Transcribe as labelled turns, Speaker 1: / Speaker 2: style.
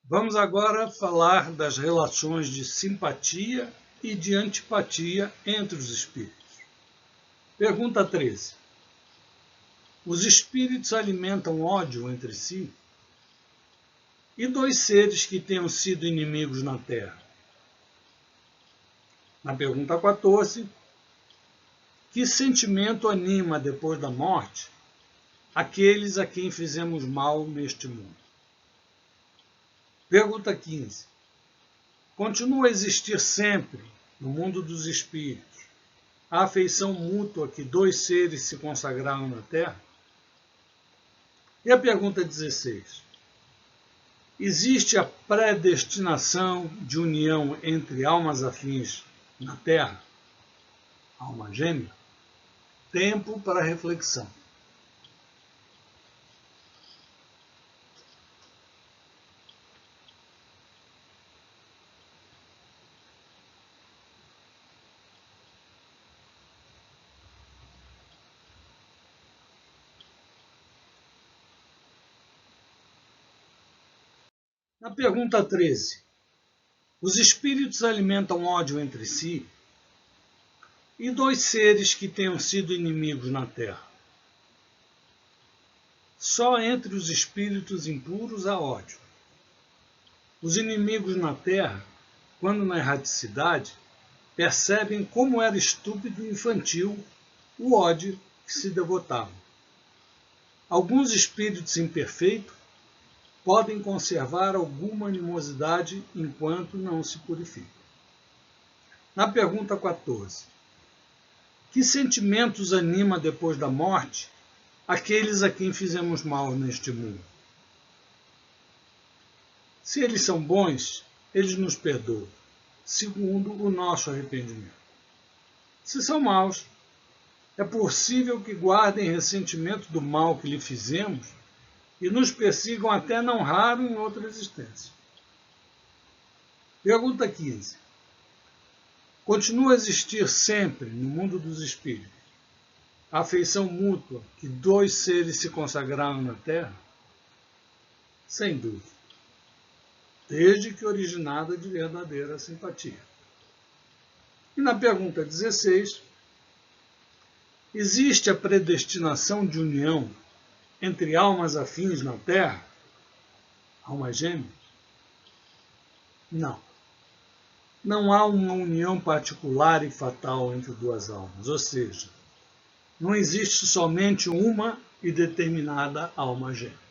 Speaker 1: Vamos agora falar das relações de simpatia e de antipatia entre os espíritos. Pergunta 13. Os espíritos alimentam ódio entre si? E dois seres que tenham sido inimigos na Terra? Na pergunta 14. Que sentimento anima depois da morte aqueles a quem fizemos mal neste mundo? Pergunta 15. Continua a existir sempre, no mundo dos espíritos, a afeição mútua que dois seres se consagraram na Terra? E a pergunta 16. Existe a predestinação de união entre almas afins na Terra? Alma gêmea? Tempo para reflexão. Na pergunta 13, os espíritos alimentam ódio entre si? E dois seres que tenham sido inimigos na Terra? Só entre os espíritos impuros há ódio. Os inimigos na Terra, quando na erraticidade, percebem como era estúpido e infantil o ódio que se devotavam. Alguns espíritos imperfeitos podem conservar alguma animosidade enquanto não se purificam. Na pergunta 14. Que sentimentos anima depois da morte aqueles a quem fizemos mal neste mundo? Se eles são bons, eles nos perdoam, segundo o nosso arrependimento. Se são maus, é possível que guardem ressentimento do mal que lhe fizemos e nos persigam até não raro em outra existência. Pergunta 15. Continua a existir sempre, no mundo dos espíritos, a afeição mútua que dois seres se consagraram na Terra? Sem dúvida, desde que originada de verdadeira simpatia. E na pergunta 16, existe a predestinação de união entre almas afins na Terra? Almas gêmeas? Não. Não há uma união particular e fatal entre duas almas, ou seja, não existe somente uma e determinada alma gêmea.